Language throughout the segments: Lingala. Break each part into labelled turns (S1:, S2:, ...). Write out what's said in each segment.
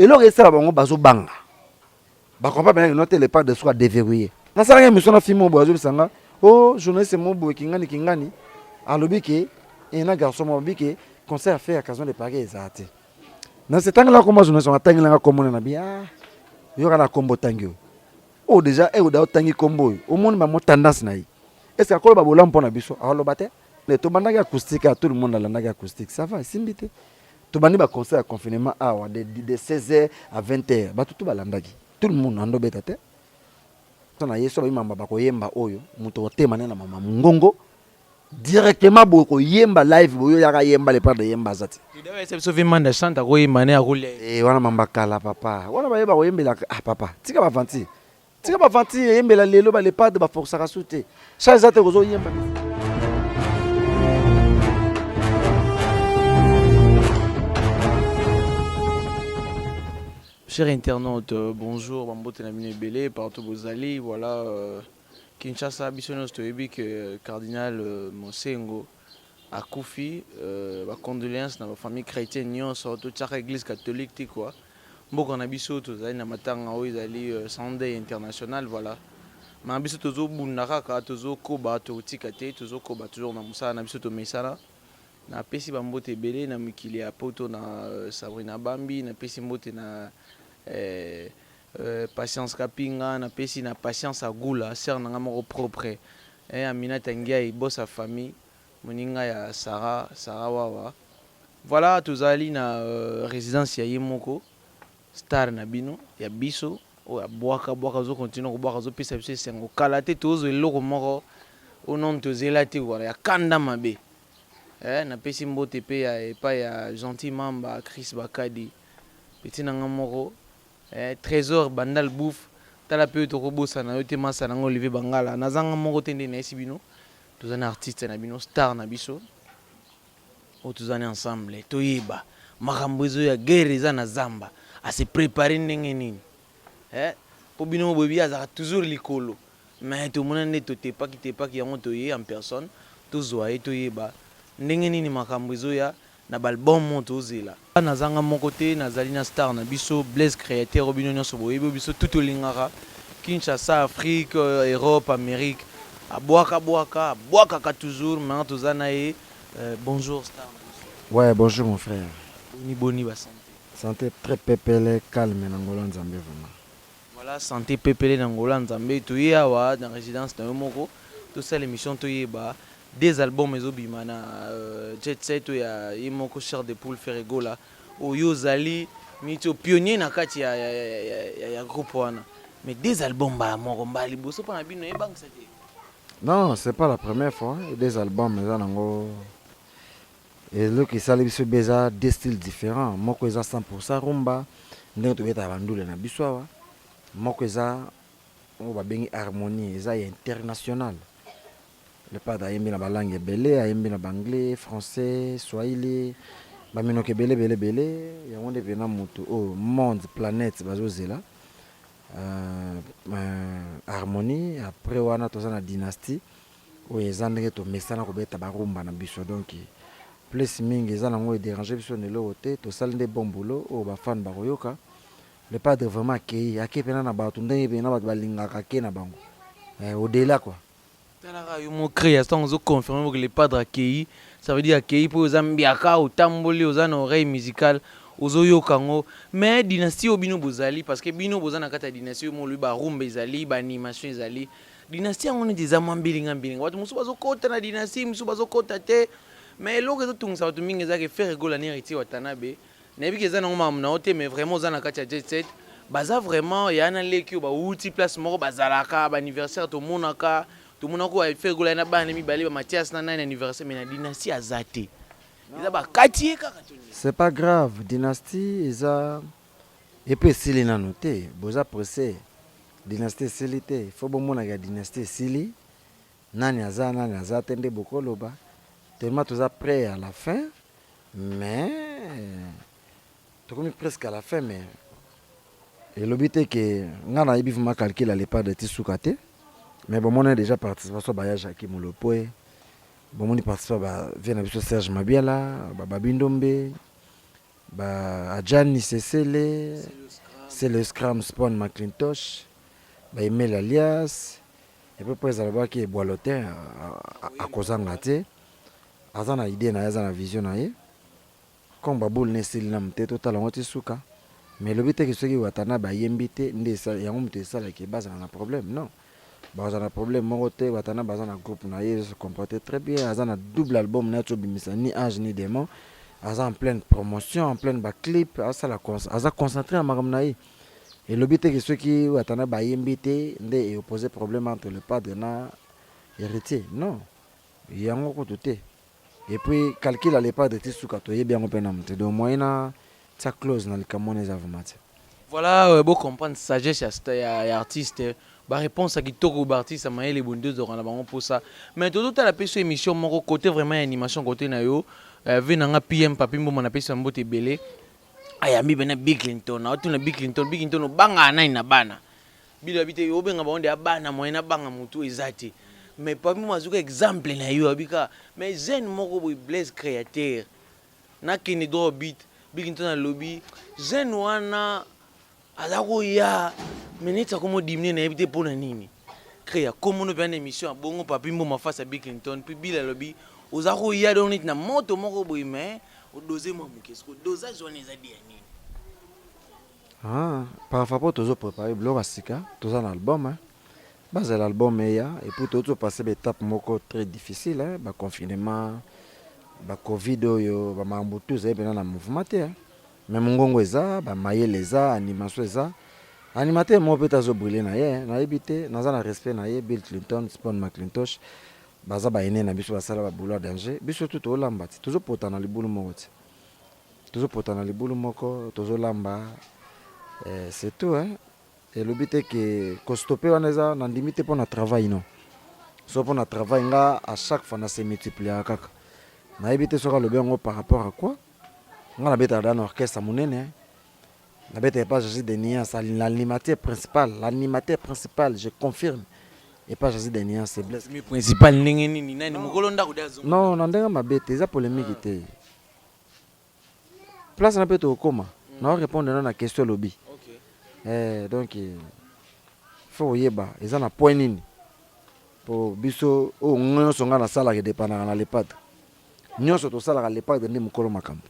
S1: et là ça bango bazo banga ba comprend bien noter les pas de soi déverrouiller na sala émission na film bozo bisanga oh journaliste mo bo kingani alobi ke et na garçon mo bi ke concert fait occasion de pareil ezati na ce temps là comment journaliste on tangi la komona na bien yo kana kombo tangi oh déjà e oda tangi kombo au monde ma tendance na yi est-ce que ko ba bolam pona biso aloba te le to bandaki acoustique à tout le monde la acoustique ça va simbité to bandi ba concert à confinement de 16h à 20h ba tout balandaki tout le monde ando beta te na yeso ba mamba ba ko yemba oyo muto tema na mama ngongo directement boko yemba live boyo yaka yemba le pas de yemba zati
S2: Dawe c'est sauver manda chanta ko yimane akule
S1: wana mamba kala papa wana ba yeba ko yembela papa tika ba vanti yembela lelo ba le pas de ba force à sauter chaque zate ko zo yemba.
S2: Chers internautes, bonjour, Bambote Namine Belé, partout vous allez, voilà, Kinshasa, Bissonos Toyebi, que Cardinal Monsengo a Koufi, ma condoléance dans la famille chrétienne, surtout chaque église catholique, quoi. Bon, on a biso, tous allez, namatanga, ils allaient Sunday international, voilà. Mais biso tozo bunaka, tozo koba, tozo tikate, tozo koba, toujours dans Moussa, na biso to mesala. Na pesi Bambote Belé, na mikili a poto na Sabrina Bambi, na pesi mbote na patience kapinga na pesi na patience agula sœur nanga moko propre Amina Tangia et boss sa famille moninga ya Sarah wawa voilà tozali na résidence ya Yemoko star na bino ya biso o ya boaka zo continue ko boaka zo pesa biso sengo kalate tozo eloko moko au nom tozela te voilà ya kanda mabe na pesi mbote pe ya epa ya gentil mamba Chris Bakadi petit nanga moko trésor bandal bouffe tala pe to kobosa na yote masa na Olivier Bangala nazanga moko tende na esibino tozana artiste na bino star na biso o tozana ensemble toyeba makambo ezo ya guerre za na zamba a se préparer ndenge nini po bino bobi azaka toujours likolo mais to mona nde to te paki yango toye en personne tozwa toyeba ndenge nini makambo ezo ya na balbum monto zela nazanga mon côté nazali na star na biso Blaise créateur obino nyonso boyebi biso tout olingaka Kinshasa Afrique Europe Amérique aboaka ka toujours mais tozana bonjour star
S1: ouais bonjour mon frère
S2: boni ba
S1: santé très pépélé calme na ngolo nzambe vraiment
S2: voilà santé pépélé na ngolo nzambe toye awa dans résidence na moko to ça l'émission toyeba des albums ezobima na jet set ya Yemoko Cher de Poule Ferregola oyo zali mito pionnier na kati ya groupe wana mais des albums ba moko mbali boso pa na bino ebang ça te
S1: non c'est pas la première fois des albums mais nango et le qui sali biso beza des styles différents moko eza 100% rumba ndenge to beta bandule na biso wa moko eza o ba bengi harmonie eza international. Le padre a la langue belé, a aimé la anglais, français, swahili, bamino ke belé, ya on devient moto oh monde planète bazozela. Harmonie après wana tozana dynastie o ezandenge to mesana ko beta barumba na biso donc plus mingi ezana ngo déranger biso ne lote to salinde bon boulot o ba fan baroyoka. Le padre vraiment akei pena na bato ndenge pena bato balingaka ke na bango. Au-delà quoi.
S2: Mon création ont confirmé que les padres accueillis, ça veut dire accueillis pour les ambiaka, au tamboli, aux oreilles musicales, aux oyokango. Mais dynastie au bino bozali, parce que bino bozana kata dynastie, mon lui ba rumba ezali, ba animation ezali. Dynastie on est des amants bilinga. Watu musu bazo kota na dynastie, musu bazo kota te. Mais l'autre tout tung ça watu mingi ezaki faire rigoler na héritier watanabe. Na bi kezana ngoma mna ote mais vraiment zana kata jet set. Baza vraiment yana leki ba outi place moko bazalaka, ba anniversaire to monaka. Tout le monde a fait que na ba nemi bali ba Mathias na anniversaire mais na dynastie azate. Ils ba kati ka.
S1: C'est pas grave, dynastie eza et puis sili na noté, boza pressé. Dynastie silité, il faut bon mona ga dynastie sili. Nani aza tende bokolo ba. Tellement tous prêt à la fin mais tout comme presque à la fin mais et l'obité que ngana ibi vuma calculer les pas de tisukate. Mais bon, on a déjà participé à voyage à Kimolopoe. Bon, on y participe à Serge Mabiala, Babindombe, Bah, Adjani Cecele, c'est le Scrum Spawn McIntosh, bah, Emile Alias, et puis après, ça qui est boiloté à Kozanga, azana idée na azana vision na ye, comme baboul ne sili na mte total on ti suka, mais le but est que ceux qui watana ba yembite ndé ça yango mte ça qui base na problème non. Bah azana problème morote watana bazana groupe na ye se comporter très bien, azana double album na to bimisa ni ange ni démon. Aza en pleine promotion, en pleine clip, aza concentré en maramnaï. Et le but est que ceux qui ont attendu à inviter, et opposer problème entre le padre et l'héritier. Non, il y a un autre côté. Et puis, calcul à l'époque de Tissouka, tu es bien au pénam. Tu es au moyen, tu as clause dans le camon des avomats.
S2: Voilà, bon comprendre sagesse à artiste. Bah réponse à qui toko artiste, ça m'a les bonnes 2 heures en pour ça. Mais tout à la émission, mon côté vraiment animation côté na yo. Venanga PM papi mbo na pesa mbote belé ayami bena Bill Clinton na tuna Bill Clinton banga na ina bana bila bite yo benga bonde abana moyena banga mutu ezati mais papi mbo azuka exemple na yo abika mais zen moko boy bless créateur na kini do bit Bill Clinton na lobby zen wana azako ya menita komo dimne na bite pona nini créa comme no bien émission bongo papi mbo ma face à Bill Clinton puis bila lobby ozako ya donc na moto moko boy mais o doser mo mukesko dosage on les a dit nini
S1: par rapport aux autres préparé blog asika tous un album hein base l'album et puis tout passer des étapes moko très difficile hein ba confinement ba covid yo ba mambutu za bena na mouvement hein mais mongongo eza ba mayele eza animation eza animateur mo peut azo brûler na ye na ebité na za na respect na ye Bill Clinton Spawn McIntosh baza baene na biso basala ba boulot danger biso tout olamba ti toujours potana libulu moko ti toujours potana libulu moko toujours lamba c'est tout hein et le but est que ko stopper wana eza na limite pour na travail non so pour na travail nga à chaque fois na se multiplier kaka na ebité soka le bengo par rapport à quoi nga na beta dans orchestre monene na beta pas Jésus de Nias l'animateur principal je confirme et pas Jésus de Nias c'est blesse
S2: mais principal ndenge nini nani mokolo ndako dazo
S1: non na ndenga mabete eza polémique te place na peto okoma na répondre na na question lobby donc faut yeba eza na point nini pour biso o nyonso nga na sala ke dépendant na lepadre nyonso to sala ka lepadre ndi mokolo makambo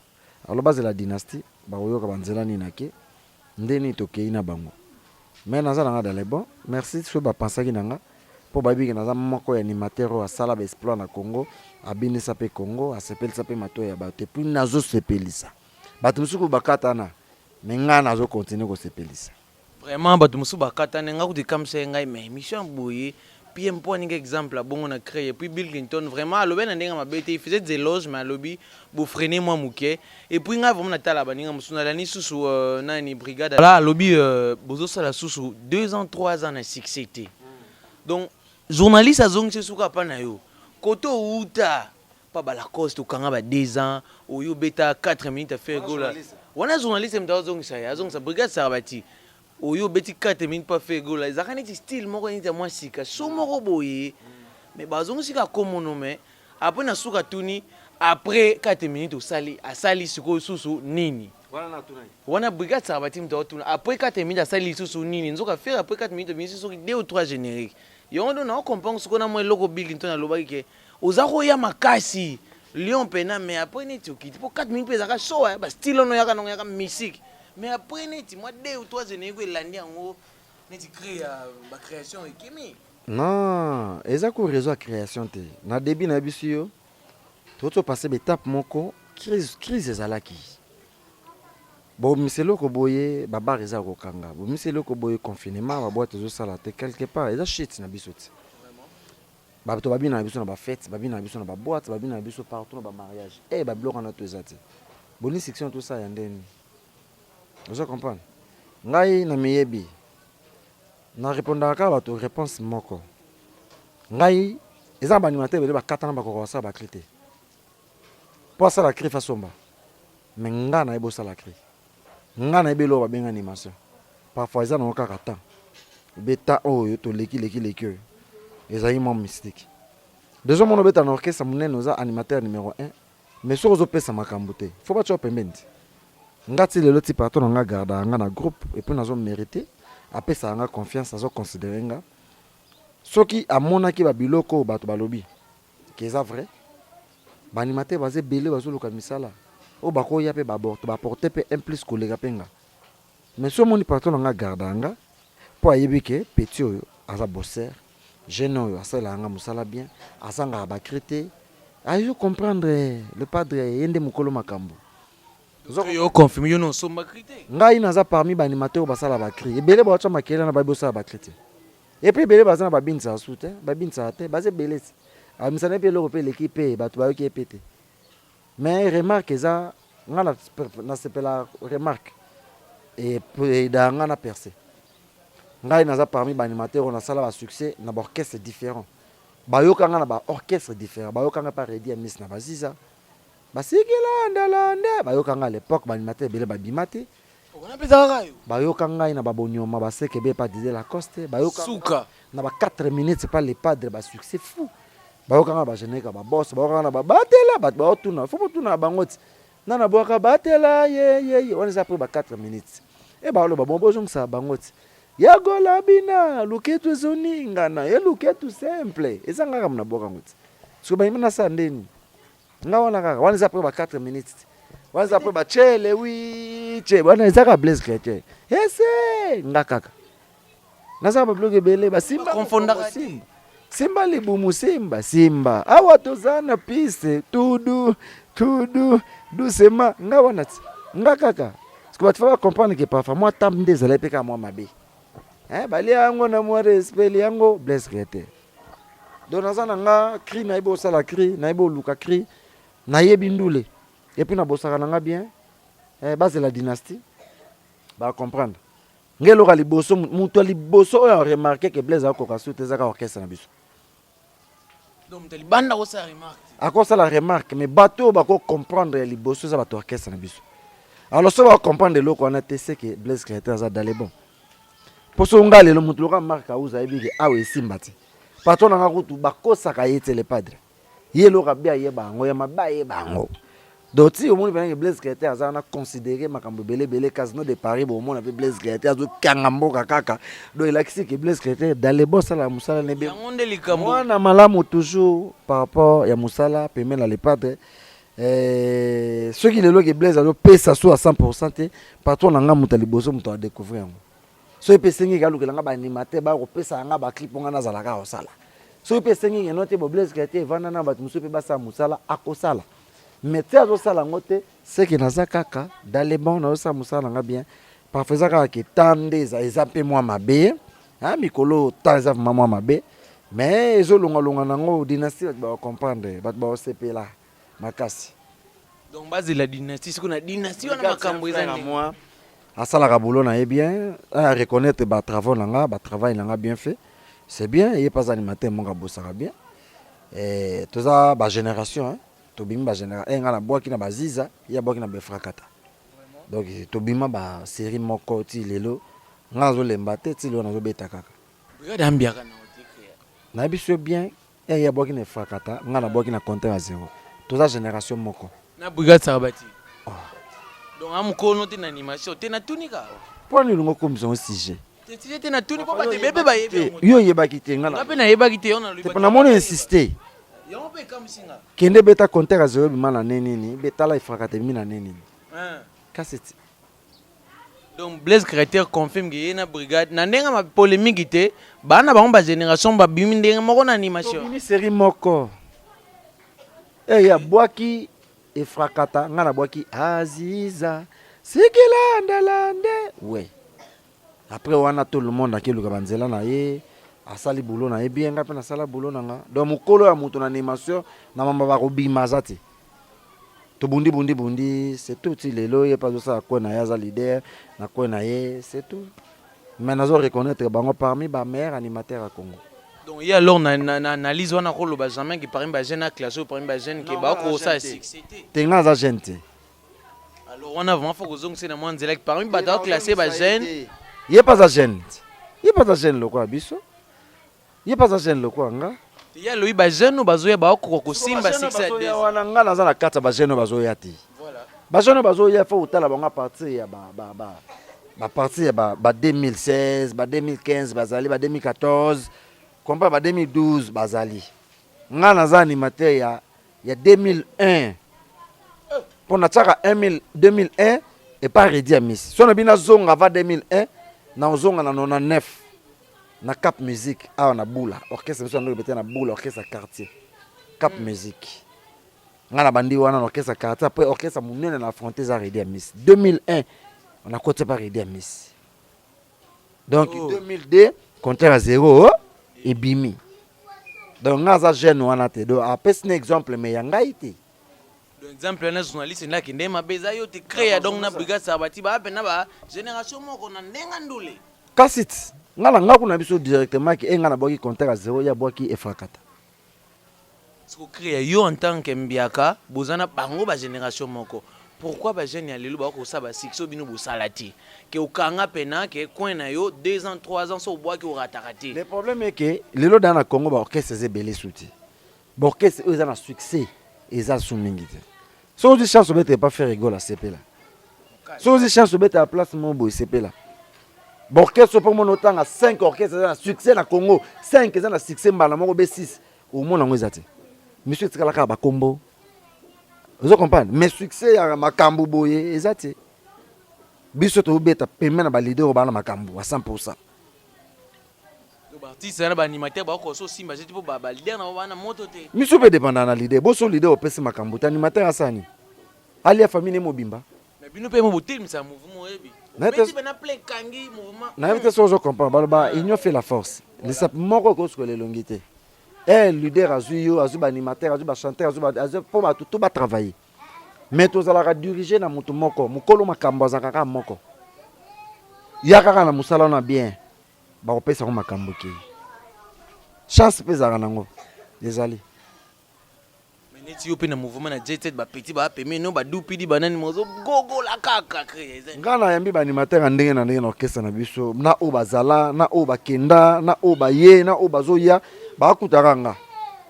S1: alors base la dynastie ba oyoka banzela ni nake ndeni to keina bango mais na zala nga dans les bons merci so ba pensaki nanga pour babi ke na za moko ya animateur o sala ba exploit na Congo abinisa pe Congo asepelisa pe mato ya bato puis nazo sepelisa bato musuku bakata na mais nga nazo continuer ko sepelisa
S2: vraiment bato musuku bakata na nga ku de comme ça ngai mais mission boye PM pour un exemple à bon on a créé puis Bill Clinton vraiment à l'obé n'endenga ma bête il faisait des éloges mais à l'obé pour freiner moi mouké et puis nga vraiment natala baninga musuna la ni sous na ni brigade là à l'obé bozo sala sous 2 ans 3 ans na succès donc journaliste a zong suka pa na yo koto uta pa ba la coste ou kanga ba 2 ans ou yo beta 4 minutes à faire goal là wana journaliste m'ta zong sa brigade sarabati oyo beti 4 minutes pas fait goal les akani ti style moko ni ta moi sika so moko boye mais bazongo sika komono mais après na suka tuni après 4 minutes osali asali siko susu nini wana brigade ça bati mto tuni après 4 minutes asali susu nini nzoka faire après 4 minutes mais susu 2 ou 3 génériques yondo na comprendre siko na moi loko Bill Clinton alobaki ke ozako ya makasi lion pena mais après ni tukiti pour 4 minutes pezaka so ba style ono yaka no yaka musique. Mais après, moi, 2 ou 3 années, je l'ai créé ma création et Kimi.
S1: Non, c'est une raison de création. Dans le début, tu as passé l'étape moko crise ezalaki. Bon, miselo ko boye baba reza ko kanga. Bon, miselo ko boye confinement, ba boîte zo sala te quelque part, eza shit na biso ti. Ba to babi na biso na ba fête, babi na biso na ba boîte, babi na biso partout na ba mariage. Eh ba bloc na to ezati. Boni section tout ça yandeni. Vous comprenez? Ngai na miyebi. Na répondaka ba to réponse moko. Ngai eza ba animateur bele ba katana ba ko sa ba crité. Pour ça la cri fasomba. Mais nga na ebo sa la cri. Nga na ebelo ba benga animation. Parfois eza na kaka temps. Beta oyo to leki. Eza mon mystique. Déjà mon beta na orchestre monene oza animateur numéro 1. Mais so zo pesa makambo te. Faut pas tu pembenti. ngati lelo ti patron nga garda nga na groupe et puis nazo mériter après ça nga confiance azo considérer nga soki amonaki ba biloko bato balobi que ça vrai ba animateur bazé belé bazo luka misala o bako ya pe ba porter pe un plus collègue penga mais so moni patron nga garda nga po ayebi ke petit oyo aza bosser jeune oyo asala nga musala bien asanga ba crité ayo comprendre le padre yende mukolo makambo
S2: yo confirme yo non somba crité
S1: ngai naza parmi ba animateur basala ba cri ebele ba tshama kela na ba bosala ba crité et puis ebele bazana ba binza soute ba binza te baze belesi amisana pe loko pe l'équipe ba to ba yoki pété mais remarque ça nga na sepela remarque et da nga na percé ngai naza parmi ba animateur on a sala ba succès na ba orchestre différent ba yoka nga na ba orchestre différent ba yoka nga pa Redi Miss na baziza basikila ndalande ba yoka nga à l'époque ba animateur belé ba bimate
S2: on a pesa yo
S1: ba yoka ngai na ba bonyoma ba seke be pa Didier Lacoste ba yoka
S2: suka
S1: na ba 4 minutes pas les padres ba succès fou ba yoka nga ba geneka ba boss ba yoka nga ba batela ba tuna faut tuna bangoti nana boka batela ye on les a pris ba 4 minutes et ba lo ba bombo jongsa bangoti ya gola bina luketu zoninga na ye luketu simple ezanga kama na boka ngoti so ba imana sandeni nga wana kaka wana za pris ba 4 minutes wana za pris ba chele wi che wana ezaka Blaise Chrétien ese nga kaka naza ba bloge bele ba simba
S2: konfonda
S1: simba libumu simba awa tozana piste tudu doucement nga wana nga kaka parce que tu vas comprendre que parfois moi tam des allez peka moi mabe bali yango na moi respect yango Blaise Chrétien donc nazana nga cri na ibo sala cri na ibo luka cri na yebi ndule et puis na bosaka nga bien base la dynastie ba comprendre ngelo ka liboso muto liboso on remarqué que Blaise a koka soute zaka orchestre na biso
S2: donc tali banda ko sa remarque
S1: ako ça la remarque mais bateau ba ko comprendre liboso za bato orchestre na biso alors ça va comprendre le ko na tese que Blaise Chrétien za dans les bons pour so ngale le mutu ka marka uza ebi ke awe simbati patron nga kutu bakosa ka yete le padre yelo ka bia ye bango ya mabaye bango donc si au monde que Blaise Chrétien a considéré makambo belé casino de Paris bon monde avec Blaise Chrétien azo kangambo kaka donc il a dit que Blaise Chrétien dans les boss la musala nebe moi na malamu toujours par rapport ya musala paiement la le padre ceux qui le lo que Blaise a pesa so à 100% patron nga mutali boso muto a découvrir so pesengi ka lukela nga ba animateur ba ko pesa nga ba clip nga nazala ka osala so pesengi ngenote bo Blaise Chrétien vana na ba muso pe ba sa musala akosala mais tu as aussi la ngote c'est que naza kaka dans les bons na osa musala nga bien parfois ça que tande za pe moi mabe hein mikolo tanza moi mabe mais ezo longa nango dynastie ba comprendre ba sepela makasi
S2: donc base la dynastie c'est qu'on a dynastie on a makambo ezani
S1: moi asala ka boulot na bien à reconnaître ba travail nanga ba travail nanga bien fait c'est bien et pas animateur mon ka bosaka bien et tout ça ba génération hein tobimba général nga na boaki na baziza ya boaki na befrakata donc tobima ba série moko ti lelo nga zo lemba te ti lelo na zo beta kaka
S2: regarde ambiaka na otikria
S1: na biso bien ya boaki na frakata nga na boaki na compter à zéro toute la génération moko
S2: na brigade Sarabati donc am kono te na animation te na tunika
S1: pour ni lungo comme son sujet
S2: te na tuni ko ba te bebe ba yebe
S1: yo yebaki te nga
S2: na pe na yebaki te on a lu
S1: te na mona insister kende beta compter à zéro bimana nini beta la ifrakata bimina nini cassette
S2: donc Blaise Chrétien confirme que na brigade na ndenga ma polémique te bana ba génération ba bimi ndenga moko na animation
S1: bimi série moko ya boaki ifrakata nga na boaki aziza sikila ndalande ouais après wana tout le monde akiluka banzela na ye asali boulot na bien nga pe na sala boulot na nga donc mukolo ya muto na animation na mamba ba kobima zati to bundi c'est tout lelo ye pas ça quoi na yaza leader na quoi na ye c'est tout mais nazo reconnaître bango parmi ba meilleurs animateurs à Congo
S2: donc il y a alors na analyse wana ko lo ba jamais que parmi ba jeune classe parmi ba jeune que ba ko ça succès
S1: tenga za gente
S2: alors on a vraiment faut que zong c'est na moins direct parmi ba da classé ba jeune
S1: ye pas za jeune lo kwa biso ye pas jeune le quoi nga
S2: ya loyi ba jeune bazoya ba ko simba 6
S1: wana nga naza na kata ba jeune bazoya ti
S2: voilà
S1: bajeune bazoya fo utala bango parti ya parti ya 2016 2015 bazali 2014 compa 2012 bazali nga naza animateur ya 2001 pour na tsaka 2001 et pas Redi Amis so na bina zonga va 2001 na zonga na 99 na Cap Musique a na Bula orchestre so na bete na Bula orchestre quartier Cap Musique nga na bandi wana na orchestre quartier après orchestre munene na affronter za Redi Amis 2001 on a côté par Redi Amis donc 2002 compteur à 0 et bimi donc nga za jeune wana te do après c'est un exemple mais yanga ite
S2: exemple na journaliste na kinde mabeza yo te créer donc na brigade sabati ba na ba génération moko na ndenga ndule
S1: kasit ngala ngaku na biso directement ki enga na boki compteur à 0 ya boki efrakata
S2: ce créer yo en tant que mbiaka bozana bango ba génération moko pourquoi ba jeune ya lelo ba ko saba sixo bino bo salati ke okanga pena ke coin na yo 2 ans 3 ans so bois ki o ratakati
S1: le problème est que lelo dans na Congo ba orchestre ze belé souti ba orchestre eux na succès et ça soumingite so di chance bete pas faire rigole à CP là so di chance bete à place mon boy CP là ba orchestre pour mon autant à 5 orchestres na succès na Congo 5 za na succès mbala moko B6 au monde ngo ezati monsieur tikala ka ba combo vous comprenez mais succès ya makambu boye ezati biso to beta paiement na ba leader ba na makambu à 100%.
S2: Artiste na ba animateur ba ko so simba jeti po ba leader na ba na moto te
S1: miso pe dépendant na leader bo so leader opesi makambu ta animateur asani ali ya famille mobimba
S2: mais bino pe mo botel misa mouvement ebi mais tu na plein kangi mouvement
S1: na invité so je comprends ba union fait la force les sap moko ko sko le longité eh leader azuyo azuba animateur azuba chanteur azuba pour ba tout ba travailler mais to zala diriger na mutu moko mukolo makambo zakaka moko yakaka na musala na bien ba opesa ko makambo ki chance pesa nango désolé
S2: mais neti yo pe na mouvement na jet ba petit ba pe mais no ba dupidi banani mozo gogo la kaka créer
S1: ngana yambi ba animateur ndenge na orchestre na biso na o bazala na o bakenda na o baye na o bazoya ba kutaranga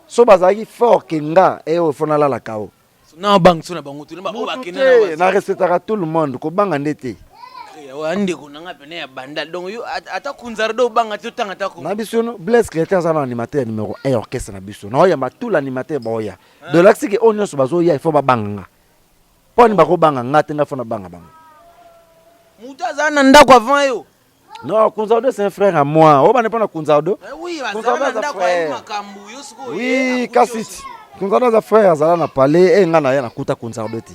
S1: so bazaki fort kenga e o fona la kao
S2: na bang so na bango tu na ba o bakenda
S1: na respectera tout le monde ko banga ndete
S2: ande ko nanga pene ya banda donc yo ata kunzardo banga to tanga ta ko
S1: na biso no Blaise Créateur za na animateur numéro 1 orchestre na biso na oya tout l'animateur boya de l'axe que on nyonso bazoya il faut ba banga poni ba ko banga ngate nga fona banga banga
S2: muta za na ndako avant yo
S1: non Kunzardo c'est un frère à moi o ba ne pas na Kunzardo
S2: oui Kunzardo ndako ya makambu yo siko
S1: oui kasit Kunzardo za frère za na palais e nga na ya na kuta Kunzardo ti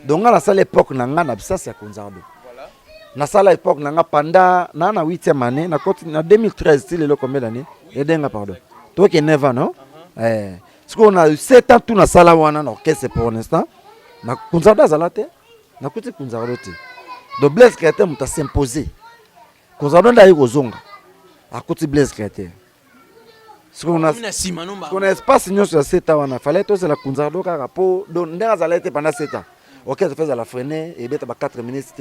S1: donc nga na sala époque na nga na bisa ya Kunzardo na sala époque nanga pendant na 8e année na 2013 til le combien d'années et denga pardon toi qui 9 ans non parce qu'on a eu 7 ans tout na sala wana na orchestre pour l'instant na Kunzardo zalate na kuti Kunzardo te donc Blaise Créateur muta s'imposer Kunzardo ndayi kozonga akuti Blaise Créateur ce qu'on a espace nyonso ya 7 ans wana fallait to c'est la Kunzardo kaka po donc ndenga zalate pendant 7 ans ok ça fait à la freiner et beta ba 4 minutes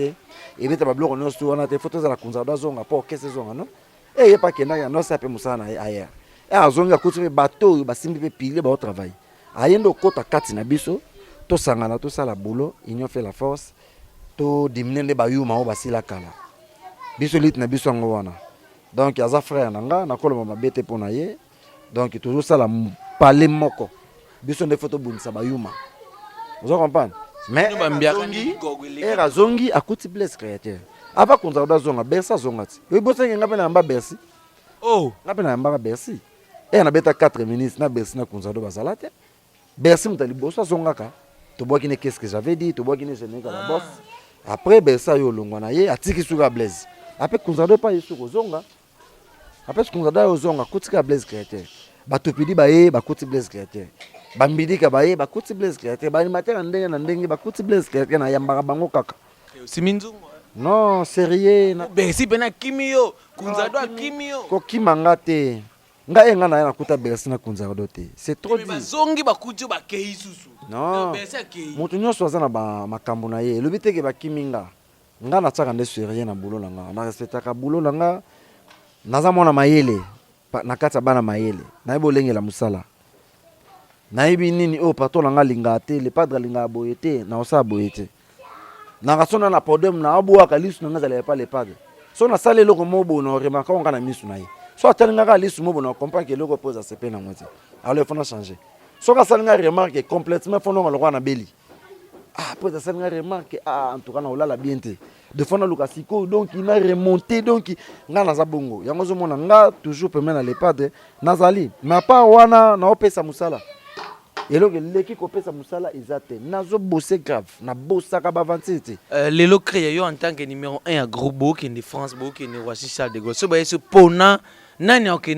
S1: et beta ba bloc no so na te photos à la Kunzardo zonga po ok zonga non et y a pas que na no ça peut musana ailleurs et azonga kuti bateau ba simbi pe pile ba travail ayendo kota kati na biso to sangana to sala boulot union fait la force to dimnende ba yuma o basila kala biso lit na biso ngo wana donc aza frère nanga na kolo ma bete pona ye donc toujours sala parler moko biso ne photo bunisa ba yuma vous comprenez mais era zongi akuti Blaise Créateur ava Kunzardo zonga Bercy zonga ti we bosa nga pe na mba Bercy
S2: oh
S1: nga pe na mba Bercy na beta 4 minutes na Bercy na Kunzardo bazala te Bercy mutali bosa zonga ka to boki ne qu'est-ce que j'avais dit to boki ne je n'ai la boss après Bercy yo longwa na ye atiki suka Blaise après Kunzardo pa yesu ko zonga après Kunzardo yo zonga kutika Blaise Créateur batopidi ba ye bakuti Blaise Créateur bambidi ka baye bakuti Blaise Créateur ba animateur ndenge na ndenge bakuti Blaise Créateur na yambaka bango kaka
S2: siminzungu
S1: non sérieux na
S2: Bercy pena kimio Kunzardo kimio
S1: ko kimanga te nga enga na yana kuta Bercy na Kunzardo te c'est trop dit
S2: bazongi bakuti ba kei susu
S1: non
S2: Bercy kei
S1: mutu nyonso aza na ba makambo na ye lobi teke ba kiminga nga na tsaka nde sérieux na boulot nanga na respectaka boulot nanga naza mona mayele na kati bana mayele na yebo lengela musala na yebi nini o pato nanga linga te le padre linga boyete na osa boyete nanga sona na podium na abwaka lisu nanga zala pas les padres so na sale loko mobo na remarka on kana misu na ye so atalinga lisu mobo na comprendre que loko pose à na moitié alors il faut changer so ka salinga remarque complètement faut non le na beli ah pose à salinga remarque ah en tout cas na olala bien te de fois na lukasiko donc il m'a remonté donc nga na za bongo yango zo mona nga toujours permet na les padres nazali mais pas wana na opesa musala et donc l'équipe qui opesa musala ezate nazo bosser grave na bosaka ba vantité
S2: lelo créé yo en tant que numéro 1 à groupe book in France book in Roissy Charles de Gaulle so ba yeso pona nani ok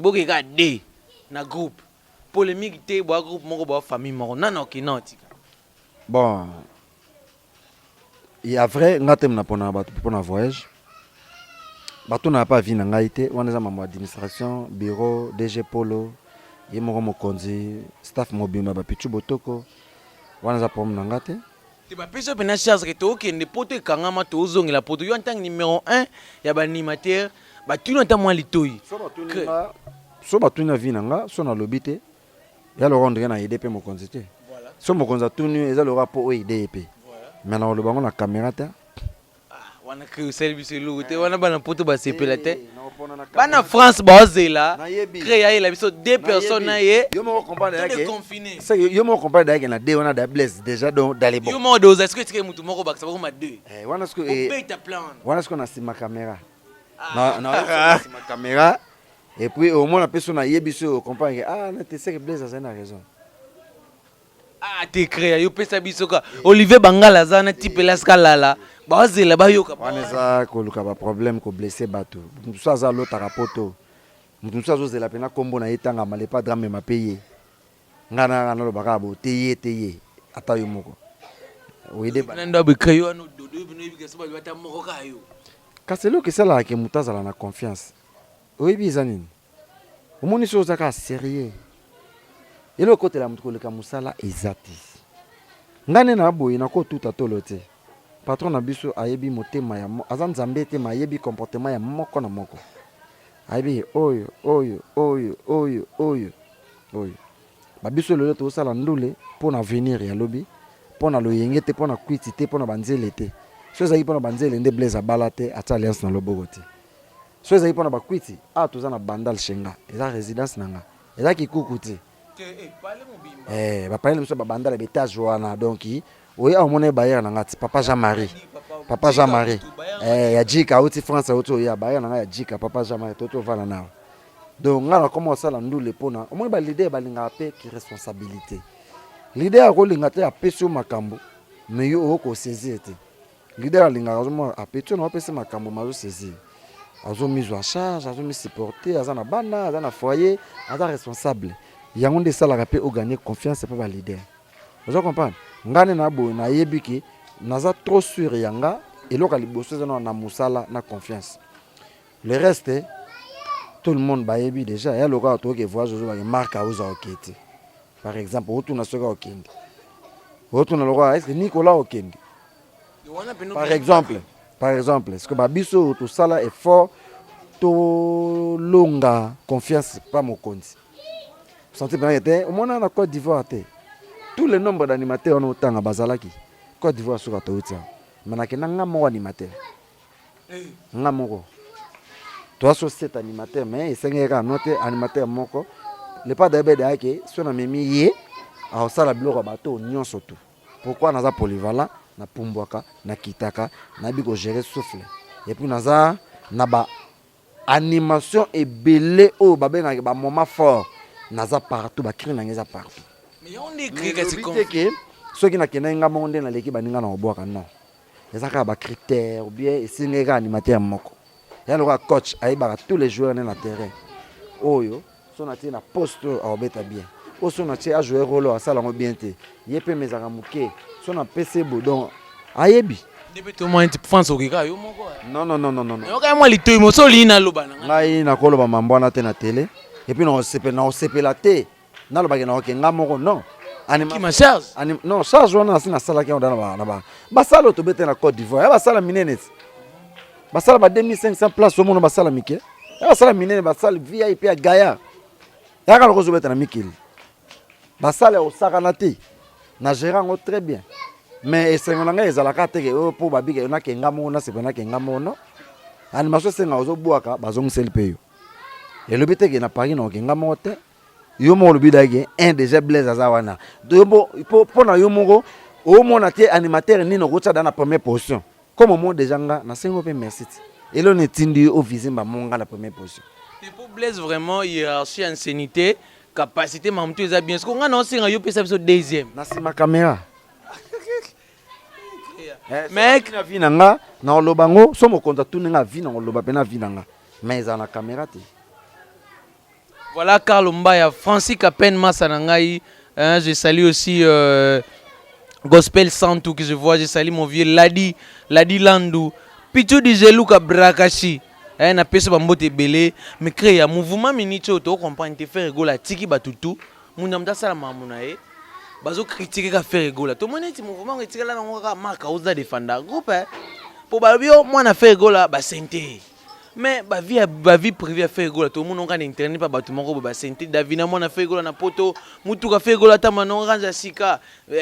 S2: boke ka D na groupe polémique te bo groupe moko bo famille moko nani ok non tika
S1: bon il y a vrai ngatem na pona ba pona voyage bato na pas vie na ngaité wana za mambo administration bureau DG Polo ye moko mokonzi staff mobima ba pichu botoko wana za pom na ngate
S2: te ba peso pena charge que to okende poto ekangama to ozongela poto yo en tant que numéro 1 ya ba animateur ba tuna ta mwa litoyi
S1: so ba tuna vie na nga so na lobité ya lo rendre na IDP mokonzi te so mokonzi tunu eza lo rapport o IDP mais na lo bango na caméra ta
S2: wana que service lourd te wana bana poto ba sepela te bana France bazela créer la biso deux personnes na ye
S1: yo mo comprendre
S2: yake confiné
S1: c'est yo mo comprendre yake na deux on a da bless déjà dans les bons
S2: yo mo dose est-ce que tu mutu moko ba ça ba deux
S1: wana ce que
S2: wana
S1: ce qu'on a sur ma caméra na sur ma caméra et puis au moins la personne a yebiso comprendre ah na te c'est que bless ça na raison
S2: ah te créer yo pesa biso ka Olivier Bangala zana type la scala bazela bayoka
S1: waneza koluka ba problème ko blesser bato mutu saza lota rapoto mutu sazo zela pena kombo na etanga male pas drame ma payer ngana ngana lo bakabo teye ata yo moko oide ba
S2: ndo be kayo no dodo bino ibika soba bata moko kayo
S1: kaselo ke sala ke mutazala na confiance oibi zanini omoni so zaka sérieux elo kote la mutu koleka musala ezati ngane na boyi na ko tuta tolote patron na biso ayebi motema ya azan nzambe te ma ayebi comportement ya moko na moko ayebi oyo ba biso lelo to sala ndule pour na venir ya lobi pour na loyenge te pour na kwiti te pour na banzele te so ezali pour na banzele nde blaze abala te ata alliance na loboko te so ezali pour na bakwiti a toza na bandal shenga eza résidence nanga eza kikuku te bapale biso babandala betage wana donc oya omone bayera na ngati papa Jean-Marie ya jika uti France auto ya bayera na ya jika papa Jean-Marie toto vana na donc ngana comment ça la ndule pona omone ba leader balinga pe ki responsabilité leader akolinga te apeso makambo mais yo oko saisir te leader alinga azomo apeto na apesa makambo mazo saisir azo mise en charge azo mi supporter azana bana azana foyer aza responsable yango nde sala pe o gagner confiance pa ba leader vous comprenez ngane na bo na yebiki naza trop sûr yanga eloka liboso na musala na confiance le reste tout le monde ba yebi déjà ya loka to ke voyage zo ba marque aux okete par exemple otu na soka okende otu na loka est-ce que Nicolas okende par exemple est-ce que ba biso to sala effort to longa confiance pa mokonzi santé bien était au moins na Côte d'Ivoire té tous les nombres d'animateurs on autant à bazalaki Côte d'Ivoire sur Katoutsa manake na ngamo animateur ngamo toi sur cet animateur mais sengera noter animateur moko le pas de bede ake so na memi ye a sala bloko bato nyonso tout pourquoi naza polyvalent na pumbwaka na kitaka na biko gérer souffle et puis naza na ba animation et belé o babenga ba moment fort naza partout ba cri na ngeza partout
S2: mais on est créé
S1: que ceux qui na kenanga monde na l'équipe baninga na obwaka non ezaka ba critères ou bien singa animateur moko ya le coach aibaka tous les joueurs na terrain oyo so na tina poste a obeta bien o so na tia jouer rôle à sala ngo bien te yepe mezaka muke so na PC bodon ayebi
S2: depuis tout moment tu France au gars yo moko
S1: non
S2: yo ka moi litoyi mo so lina loba na
S1: ngai na koloba mambo na te na télé et puis on sepe la te na loba ke na okenga moko non
S2: qui ma charge
S1: non charge wana sina sala ke ondana ba basalo to bete na Côte d'Ivoire ya basala minene basala ba 2500 places au monde basala mike ya basala minene basala VIP ya Gaïa ya ka lokozo bete na mikili basala o saka na te na gérant très bien mais esengo na ngai ezalaka te ke po babike na kenga mona c'est na kenga mona animation senga ozobwaka bazongiseli pe yo elobi te ke na Paris na kenga mote yo mo lobi dage un déjà Blaise azawana dobo po na yo moko o mona te animateur ni no kotsa dans la première position comme moi déjà nga na sengo pe merci et là on est tindi au vizimba monga la première position
S2: et pour Blaise vraiment hiérarchie ancienneté capacité mamtu eza bien ce qu'on a non senga yo pesa biso deuxième
S1: na sima caméra
S2: mec
S1: na vie nanga na lobango so mo konta tout nga vie na loba pe na vie nanga mais za na caméra te.
S2: Voilà Carl Mbaya, Francis Capen Massanangaï, je salue aussi Gospel Santou que je vois, je salue mon vieux Ladi Landou, Pichu Dijeluka Brakashi, na peso bambote belé, mais créer un mouvement minicho, tu comprends, te faire rigoler, tiki batutu, mon amda salama monae, bazo critiquer ka faire rigoler, tout le monde est mouvement critiquer là, on va marquer aux défendants, groupe, pour babio, moi na faire rigoler, bah senté. Mais ba vie privée a fait rigoler tout le monde on a internet pas bâtiment ko ba sentir David na mona fait rigoler na poto mutu ka fait rigoler ta manon ranja sika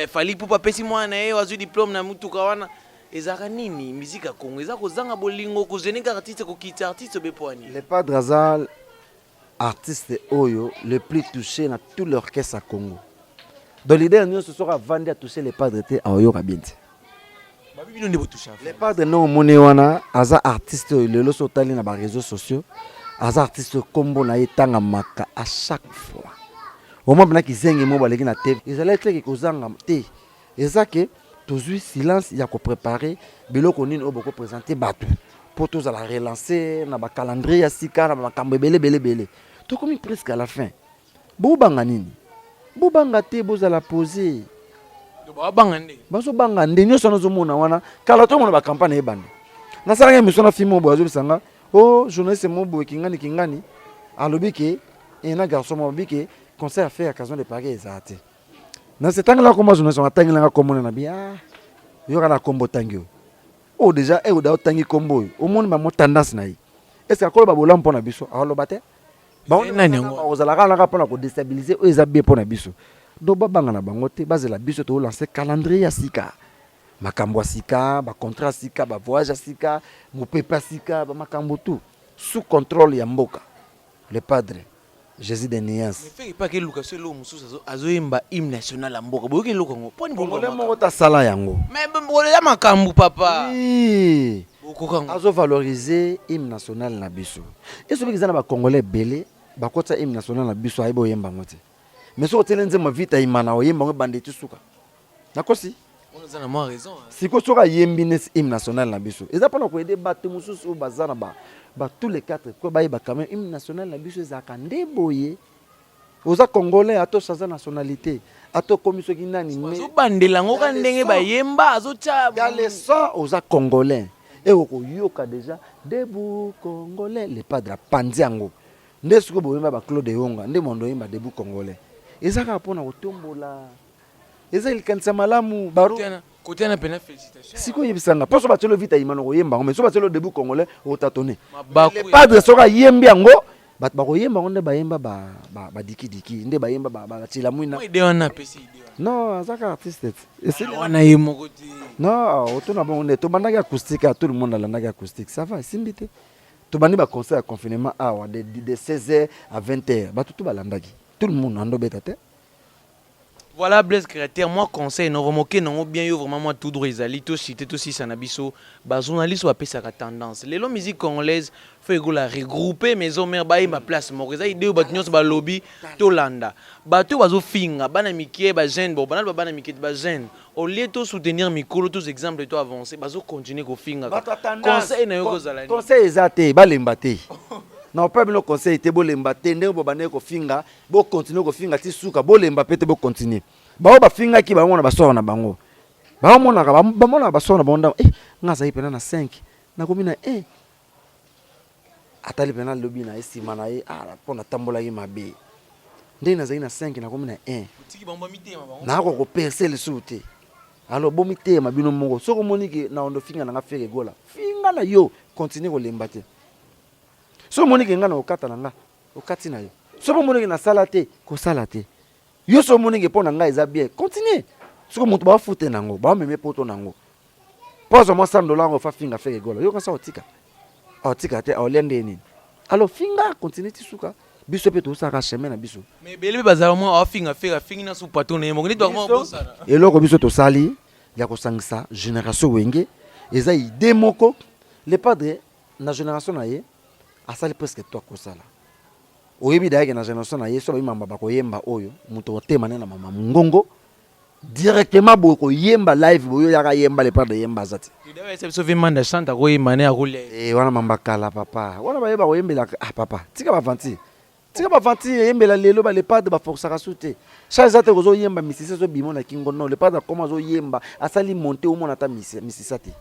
S2: fali pour pas pesi moi na wazu diplôme na mutu ka wana ezaka nini musique ya Congo ezako zanga bolingo ko zeninga artiste ko kita artiste be poani
S1: le Padre Azal artiste oyo le plus touché na tout l'orchestre à Congo dans l'idée nous ce sera vendre à toucher les padres te a oyo kabinti
S2: les
S1: padres non moni wana aza artiste le loso tali na ba réseaux sociaux aza artiste combo na etanga maka à chaque fois au moment na kizengi mo baleki na te ezala tleki kozanga te ezake tozui silence ya ko préparer biloko nini oboko présenter batu pour tous à la relancer na ba calendrier ya sika na makambo belé to komi presque à la fin bo banga nini bo banga te bozala poser baso banga nde nyonso nazomona wana kala to mona ba campagne ebande nasalanga émission na film obo azobisanga oh journaliste mobo kingani alobi ke ena garçon mobo ke concert fait à occasion de Paris ezate na setanga ko ma journaliste atangela komona na bia yo kana kombo tangio oh déjà e oda tangi kombo o moni ba mo tendance na yi est-ce que akolo ba bolam pona biso aloba te ba on ozalaka na pona ko déstabiliser o ezabie pona biso do babanga na bango te bazela biso to lancer calendrier ya sika makambo sika ba contrat sika ba voyage sika mopepa sika ba makambo tout sous contrôle ya mboka le padre Jésus de Nias
S2: mais fait pas que Lucas lo mususu azoyemba hymne national ya mboka boyoki loko ngo poni
S1: bongo le moko ta sala yango
S2: mais bolo ya makambo papa
S1: oui azo valoriser hymne national na biso et soki zana ba congolais belé ba kota hymne national na biso aibo yemba ngote mais so telenze ma vita imana oyemba ngo bandeti suka nakosi
S2: on a moins raison
S1: siko soka yembines hymne national na biso eza pona ko aider bato mususu bazana ba tous les quatre ko ba quand même hymne national na biso ezaka ndeboye oza congolais ato saza nationalité ato komiso kinani
S2: mais zo bandela ngo ka ndenge ba yemba azo cha
S1: ya le sang oza congolais et ko yoka déjà debout congolais le padre pandiango ndesuko boyemba ba Claude Yonga nde mondo yemba debout congolais ezaka pona kotombola eza ilikanisa malamu baro
S2: côté na pena félicitations
S1: siko yebisanga poso batelo vita imano koyemba mais so batelo debout congolais otatone le padre soka yembi yango bat ba koyemba nde bayemba ba diki nde bayemba ba tila muina
S2: ide wana pesi ide
S1: non azaka artiste
S2: wana yemoko ti
S1: non otona bon nde to bandaki acoustique tout le monde alandaki acoustique ça va simbite to bandi ba concert à confinement de 16h à 20h ba tout balandaki tout le monde ando beta te.
S2: Voilà Blaise Créateur, moi conseil non vraiment que non bien yo vraiment moi tout droit ezali to cité to si sanabiso ba journaliste ou apé sa tendance. Les longs musique congolaise fait go la regrouper maison mère ba ma place mo eza idée ba nyos ba lobby to landa. Ba to bazo finga bana mikie ba jeune bo bana bana mikie ba jeune au lieu de soutenir mikolo tous exemples to avancer bazo continuer ko finga. Conseil na yo ko zalani.
S1: Conseil ezate ba lemba te. Non pas le conseil te bolemba te ndenge bo bane ko finga bo continuer ko finga ti suka bolemba pete bo continuer ba ba finga ki ba mona ba sona bango ba mona ka ba mona ba sona bonda ngaza ipena na 5 na komi na atali pena lobi na esima na pona tambola yi mabe ndenge na zai na 5 na komi na 1
S2: tiki bomba mitema bango
S1: na ko percer le soute alors bo mitema bino mongo soko moniki na ondo finga na nga fere gola finga na yo continuer ko lemba te. So monike nga na okata na nga okati na yo so monike na salate ko salate yo so monike pona nga eza bien continue Ce que mutu ba fouté nango, ba meme poto nango. Pose moi $100 on fa finga fait golo. Yo kansa otika. Otika te olende nini. Alors finga continue tisuka. Biso pe to saka chemin na biso.
S2: Mais belé bazala mo finga fait finga na sous pato ne mo ni to mo bosana.
S1: Et loko biso to sali ya ko sangisa génération wenge eza idée moko le padre na génération na ye asali presque toi ko sala. Oyebi daye na génération na ye so ba mamba ba ko yemba oyo muto otema na mama ngongo directement boko yemba live boyo yaka yemba le padre yemba zati.
S2: Tu devais se sauver manda chanta ko yimane akule.
S1: Wana mamba kala papa. Wana ba yeba ko yembela papa. Tika ba vanti. Tika ba vanti yembela lelo ba le padre ba força ka souté. Chaque zate ko zo yemba misisa zo bimo na kingo non le padre comment zo yemba asali monter au mona ta misisa te.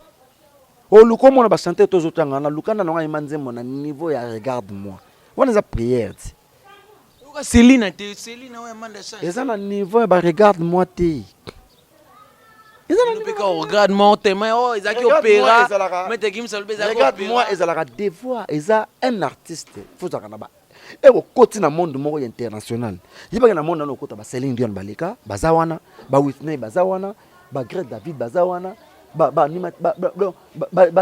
S1: O luko mona ba chanter to zo tanga na lukanda na nga imanzembo na niveau ya regarde-moi. Wana za prière.
S2: Céline ouais manda chanta.
S1: Eza na niveau ba regarde-moi te.
S2: Regarde-moi mais oh ezaki opéra mais te kim salbe ezaki opéra.
S1: Regarde-moi ezalaka devoir eza un artiste faut ça kana ba. Et au côté na monde moko international. Yiba na monde na kota ba Céline Dion baleka, bazawana, ba Whitney bazawana, ba Greg David bazawana, ba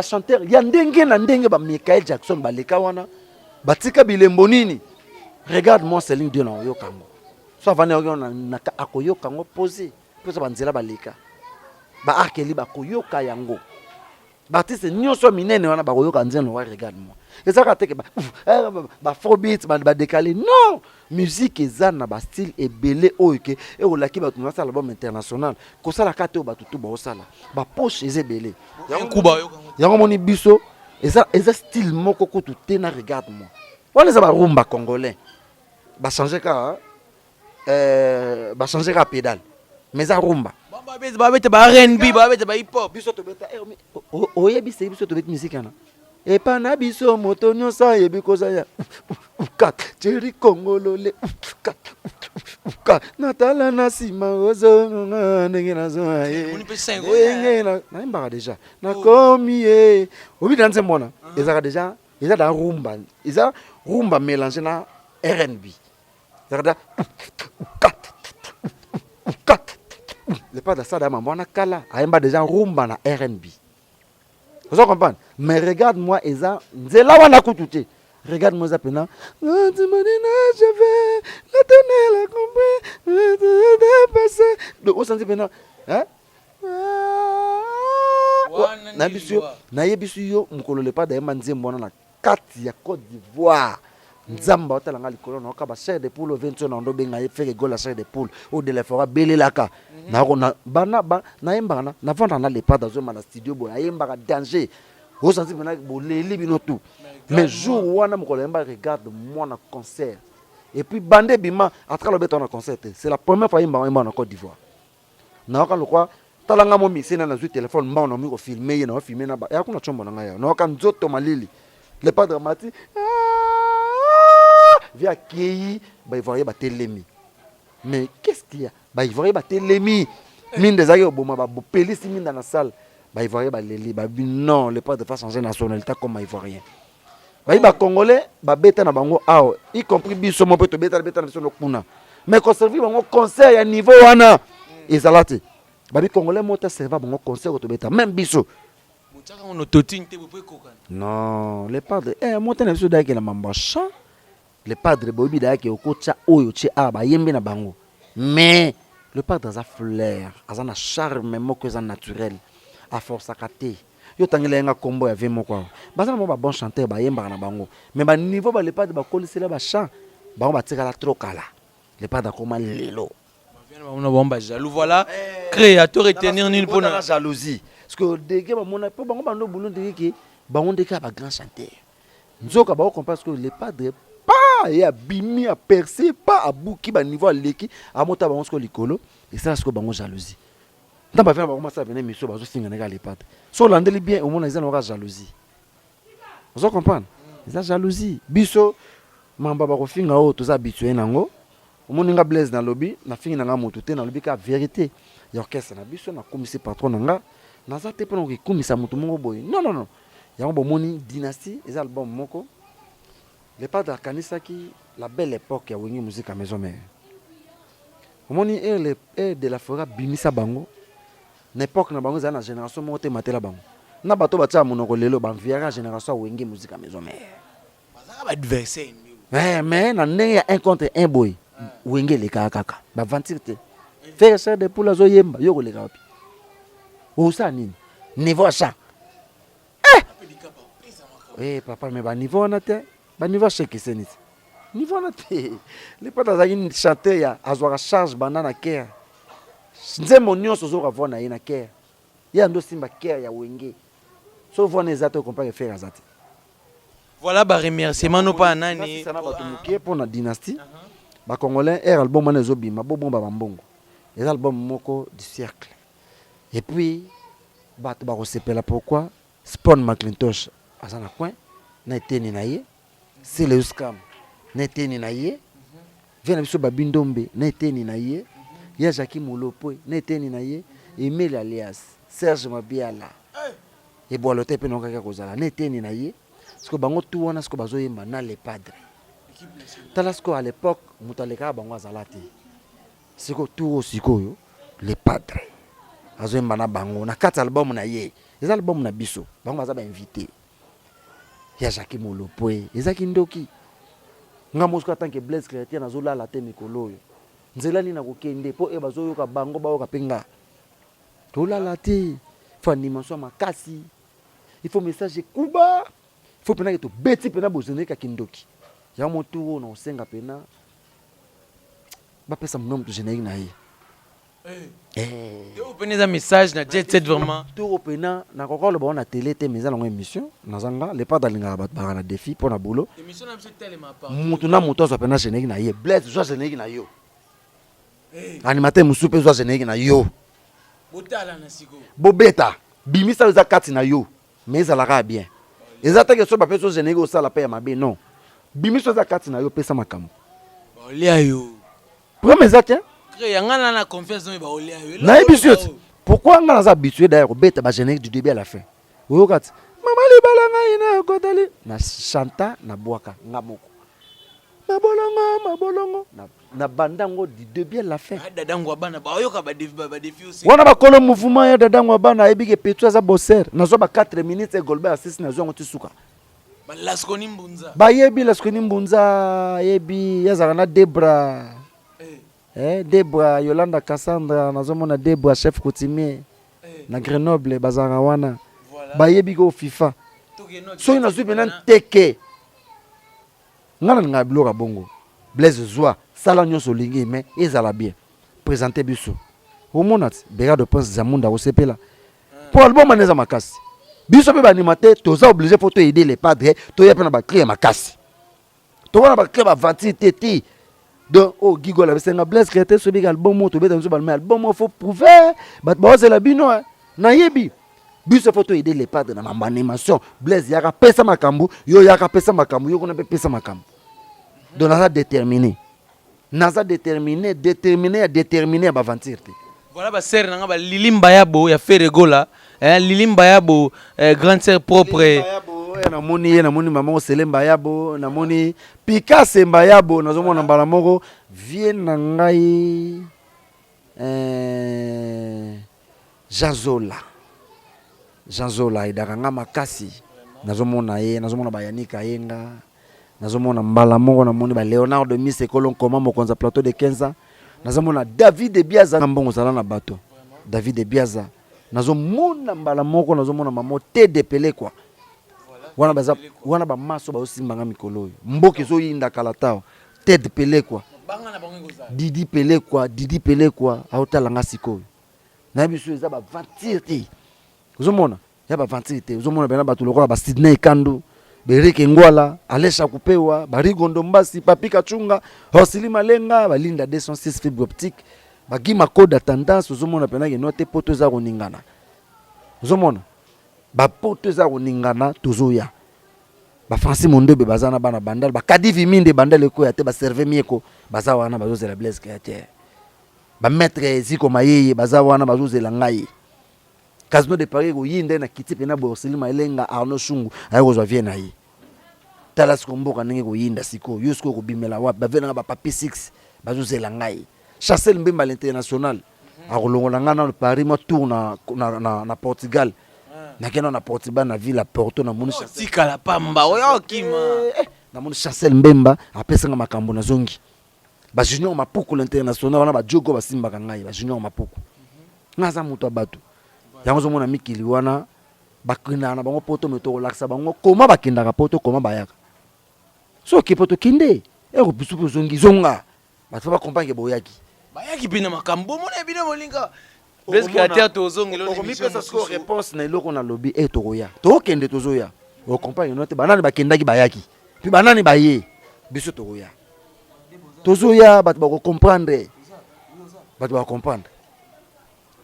S1: chanteur ya ndenge na ndenge ba Michael Jackson baleka wana. Batika bilembo nini? Regarde-moi Céline Dion na yokango. So vana na akoyokango poser. Poser banzela baleka. Ba arkeli ba koyoka yango. Baptiste nyonso minene wana ba koyoka nzeno wa regarde-moi. Ezaka teke ba faux beats ba décaler. Non, musique ezana ba style ebele oyeke e olaki ba tuna sa album international. Ko sala kate o ba tutu ba osala. Ba poche ezebele. Yango moni biso eza style moko ko tuté na regarde-moi. Wana za ba rumba congolais. Ba changer ka pédale. Mais za rumba.
S2: Ba bete ba R&B, ba bete ba hip hop.
S1: Biso to beta oyebi se biso to beta musique ana. E pa na biso moto nyonso yebi koza ya. Kat Jerry Congolole. Kat Natala na sima ozo ndenge na zo aye. Na imba déjà. Na komi e. Obi danse mona. Ezaka déjà, eza da rumba. Eza rumba mélangé na R&B. Ezaka kat. Le pas de ça dans ma kala, aimba déjà rumba na R&B. Vous comprenez? Mais regarde-moi Eza, nzela wana kututé. Regarde-moi ça pena. Tu me dis je vais la tenir la comprendre passer. Donc on sent pena, hein? Na yebisu yo mukolo le pas d'aimba nzembo na kati ya Côte d'Ivoire. Nzamba otalanga likolo na ka ba chair de poule 20 na ndo benga feke gola chair de poule o de la fora belelaka na na bana ba na yemba na vendre na les pas dans un studio boya yemba ka danger o senti bena boleli bino tout mais jour wana mokolo yemba regarde moi na concert et puis bande bima atra lo beto na concert c'est la première fois yemba na Côte d'Ivoire na ka lo kwa talanga mo misena na zu téléphone mba na mi ko filmer na filmer na ba ya kuna chombo na ngaya na ka nzoto malili le pas dramatique via Kei, bah il voyait Batelemi. Mais qu'est-ce qu'il y a? Bah il voyait Batelemi. Mine des aïeux, bon, bah pélis mine dans la salle. Bah il voyait Baléli. Bah non, le pas de faire changer nationalité comme ivoirien. Bah il va congolais, bah bêta na bango ao, y compris biso mon pote bêta na biso no kuna. Mais conserver bango concert à niveau wana. Ezalati. Bah bi congolais mota serva bango concert to bêta même biso. Non, le padre mota na biso dake na mambacha. Le padre bobi dake okocha oyo che aba yembe na bango. Mais le padre a fleur, a un charme moko za naturel, a force à kate. Yo tangela nga kombo ya vemo kwa. Bazana mo ba bon chanteur ba yemba na bango. Mais ba niveau ba le padre ba kolisela ba chant, ba on ba tika la trop kala. Le padre comme lelo.
S2: On a bomba jaloux voilà. Créateur et tenir nul pour
S1: la jalousie. Parce que dégé ba mona po bango ba no boulon dégé ba on deka ba grand chanteur. Nzoka ba comprendre parce que le padre pas et a bimi a percé pas a bouki ba niveau leki a mota ba onsko likolo et ça ce que bango jalousie dans ba faire ba commencer à venir miso ba zo finga na les pattes so landeli bien au moins ils ont la jalousie vous comprenez ils jalousie biso mamba ba ko finga o to za habitué nango au moins nga blaze na lobby na finga na moto te na lobby ka vérité ya orchestre na biso na commissaire patron nga na za te pona ko commissaire moto mongo boy non ya ngo moni dynastie les albums moko. Le padre Kanisaki, la belle époque, il y a une musique à maison mère. omoni air de la forêt bimisa bango n'époque na bango za na génération moko te matela bango na bato batia monoko lelo banviaka génération wenge musique à maison mère
S2: bazaka adversaire
S1: mais na ndenge ya un contre un boy wenge leka kaka ba ventir te faire ça de pour la zo yemba yo ko leka wapi o sa nini niveau ça papa mais ba niveau na te ba niveau cheke senit niveau na te les pata za une chanter ya azwaka charge banana care nzembo nyonso zo ka na ye na care ya ndo simba care ya wenge so vona ezato comprendre faire azati.
S2: Voilà, bah remerciement nous pas nani.
S1: Ça n'a pas tout pour la dynastie. Ba congolais air album mané zobima bo bomba bambongo. Les albums moko du siècle. Et puis ba to ba resepela pourquoi Spawn McIntosh azana coin na eteni na ye. C'est le scam. Na eteni na ye. Vena biso babindombe na eteni na ye. Ya Jackie Molopo na eteni na ye. Emile alias Serge Mabiala. Et bolote pe nokaka kozala na eteni na ye. Parce que bango tout wana sko bazo yemba na les padres talasco à l'époque mutaleka bango azalati siko tout sikoyo les padres azo yemba na bango na 4 albums na ye les albums na biso bango baza ba invité ya Jacques Molopwe ezaki ndoki nga mosko tant que Blaise Créateur nazo la te mikolo yo nzela ni na kokende po e bazo yoka bango ba yoka penga to la te fa dimension makasi il faut message kuba. Il faut que tu bêtis pena bozone ka kindoki. Ya motu na osenga pena. Ba pesa mnom to générique na ye.
S2: Yo pena message na jet set vraiment.
S1: To pena na kokolo ba na télé te meza na émission na zanga les pas dalinga ba na défi pour na boulot.
S2: Émission na monsieur tellement pas.
S1: Mutu na moto so pena générique na ye. Blaise so générique na yo. Animateur musupe so générique na yo.
S2: Botala na siko.
S1: Bobeta bimisa za kati na yo. Mais ça la bien. Ezatake so ba peso générique au sala pa mabe non. Bimiso za kati na yo pesa makambo.
S2: Ba olia yo.
S1: Pourquoi ezatake?
S2: Yanga na confiance dans ba olia yo.
S1: Na ebisut. Pourquoi nga na za habitué d'ailleurs beta ba générique du début à la fin. Oyo kati. Mama libala nga ina kotali na chanta na boaka ngamoko. Mabolongo na bandango du début à la fin.
S2: Dadango bana ba oyoka ba défi aussi.
S1: Wana ba kolo mouvement ya dadango bana ebike petu za bosser. Na zo ba 4 minutes et Golbert assist na zo ngotu suka.
S2: Ba laskoni mbunza.
S1: Ba yebi laskoni mbunza yebi yazaka na Debra. Debra Yolanda Cassandra na zo mona Debra chef coutumier na Grenoble bazanga wana. Ba yebi ko FIFA. So ina zo bena teke. Ngana nga bilora bongo. Blaise Zoa sala nyonso lingi mais ezala bien. Présenter biso. Homonat bega de pense zamunda osepela. Pour album maneza makasi. Biso pe ba animateur toza obligé pour aider les padres, to ya pe na ba client makasi. To wana ba client ba vanti teti. Donc oh Gigo la besenga Blaise Créateur so big album mo to beta so ba album faut prouver. Bat ba c'est la bino na yebi. Biso faut aider les padres na ma animation. Blaise yaka pesa makambu, yo yaka pesa makambu, yo kona pe pesa makambu. Donc naza déterminé. Naza déterminé à avantir.
S2: Voilà ba sœur nanga ba Lilimba Yabo ya Feregola, Lilimba Yabo grande sœur propre.
S1: Na moni maman Selemba Yabo, na moni Picasso Mbayabo nazo mona mbala moko vie na ngai Janzola idakanga makasi nazo mona bayanika yenga nazomona mbala moko na moni ba Leonardo Mise Kolon koma mokonza plateau de 15 ans nazomona David Biaza na mbongo sala na bato David Biaza nazomona mbala moko nazomona mamo Tede Pele kwa wana ba maso ba osimbanga mikolo mboke zo yinda kalatao Tede Pele kwa Didi Pele kwa aotala nga sikoyo na biso eza ba vantirti uzomona ya ba vantirti uzomona bena bato lokola ba Sydney Kandu Bereke Ngwala, Alesha Kupewa, Barigondo Mbasi, Papi Kachunga, Hosili Malenga, Balinda 206 fibre optique, Bagima code tendance, uzomona pena ke note poto za koningana. Uzomona ba poto za koningana tozoya. Ba Francis Mondebe bazana bana bandal, ba Kadivi Minde bandal ko ya te ba serve mieko, baza wana bazozela Blaise Créateur. Ba maître Ziko Mayeye baza wana bazozela ngai. Casino de Paris go yinde na kiti pena Hosili Malenga Arnaud Shungu ayo zo vient na yi. Talas komboka ndenge go yinda siko yusko ko bimela wa ba vena ba papi 6 bazozela ngai. Chassel Mbemba l'international. A rolongolanga na Paris moi tour na Portugal. Na kena na Portugal na ville à Porto na moni Chassel.
S2: Tikala pamba oyo kima.
S1: Na moni Chassel Mbemba apesanga makambo na zongi. Ba junior mapuku l'international wana ba jogo basimba kangai ba junior mapuku. Ngaza muto abatu. Yango zo mona mikili wana bakina na bango poto meto laksa bango koma bakinda ka poto koma bayaka. So ki poto kinde e ko bisu zongi zonga. Ba fa ba comprendre boyaki.
S2: Bayaki bina makambo mona bina molinga. Parce que atia tozongi lo
S1: ni mission ko réponse na iloko na lobby e tokoya. To kende tozoya. O comprendre note banani bakendaki bayaki. Puis banani baye biso tokoya. Tozoya bat ba ko comprendre. Bat ba comprendre.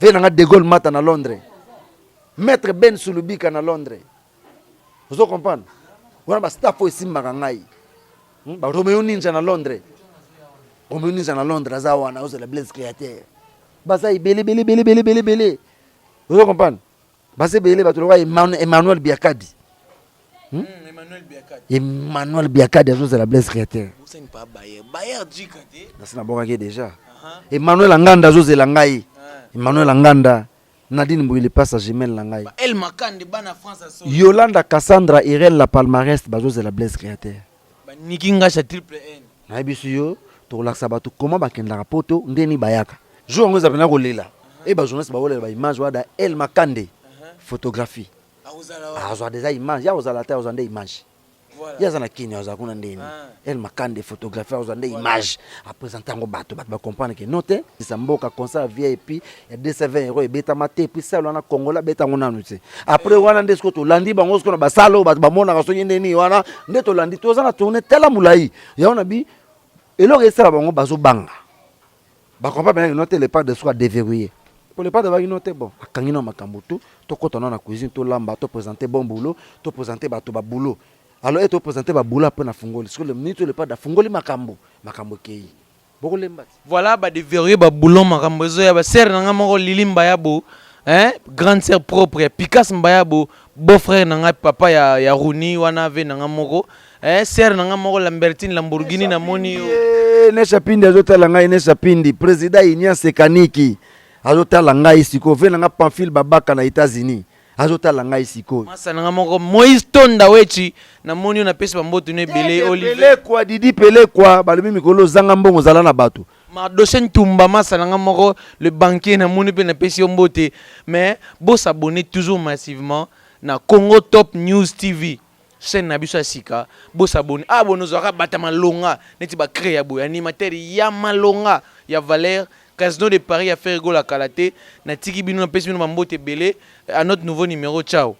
S1: Venanga de Gaulle mata na Londres. Maître Ben Sulubika na Londres. Vous comprenez? Wana ba staff ici makangai. Ba Romeo Ninja na Londres. Romeo Ninja na Londres azawa na ozo la Blaise Créateur. Baza ibele bele. Vous comprenez? Baza bele ba toloka Emmanuel Biakadi. Emmanuel Biakadi azo la Blaise Créateur.
S2: Vous savez pas Bayer dikate.
S1: Na boka déjà. Emmanuel Anganda azo la ngai. Emmanuel Anganda. Nadine Mbouili passe à Jemel Langai.
S2: El Makande bana France so.
S1: Yolanda Cassandra Irel la palmarès bazo de la Blaise Créateur.
S2: Ba nikinga cha triple N.
S1: Na bisu yo to laksa batu comment bakenda rapoto ndeni bayaka. Jo ngo zapena ko lela. E ba journaliste ba wolela ba image wada El Makande. Photographie. Azwa des images, ya ozala ta ozande image. Voilà. Ya zana kini ozala kuna ndeni. El Makande photographie ozande image. A présenter ngo bato ba comprendre que note Samboka concert VIP ya 220 € et beta maté puis ça wana Congola beta ngona nuté. Après wana ndesko to landi bango sko na basalo bato ba mona ka so ndeni wana ndeto landi to zana tourner tela mulai. Ya wana bi eloko esala bango bazo banga. Ba comprendre bien note le pas de soit déverrouillé. Pour le pas de noter bon akangina makambo to kotona na cuisine to lamba to présenter bon boulot to présenter bato ba boulot. Alors et to présenter ba boulot après na fungoli. Parce que le minute le pas da fungoli makambo kei.
S2: Voilà ba de verrouiller ba boulon makambo zo ya ba sœur nanga moko Lili Mbayabo, hein, grande sœur propre Picasso Mbayabo, beau-frère nanga papa ya Runi wana ve nanga moko, hein, sœur nanga moko Lambertine Lamborghini na moni yo.
S1: Ne chapindi azotala ngai ne chapindi président Inia Sekaniki azotala ngai siko ve nanga Pamphile Babaka na États-Unis. Azotala ngai siko.
S2: Masa nanga moko Moïse Tonda wechi na moni na pesa mboto ne belé Olivier.
S1: Pelé quoi Didi Pelé quoi balumi mikolo zanga mbongo zala na bato.
S2: Ma dosen tumba masa nanga moko le banquier na moni pe na pesa mbote mais bo s'abonner toujours massivement na Congo Top News TV. Chaîne na biso sika bo s'abonner abono zaka batama longa neti ba créer boy animateur ya malonga ya Valère Casino de Paris a fait rigolo à Kalaté na tiki bino na pesa bino mbote belé à notre nouveau numéro ciao.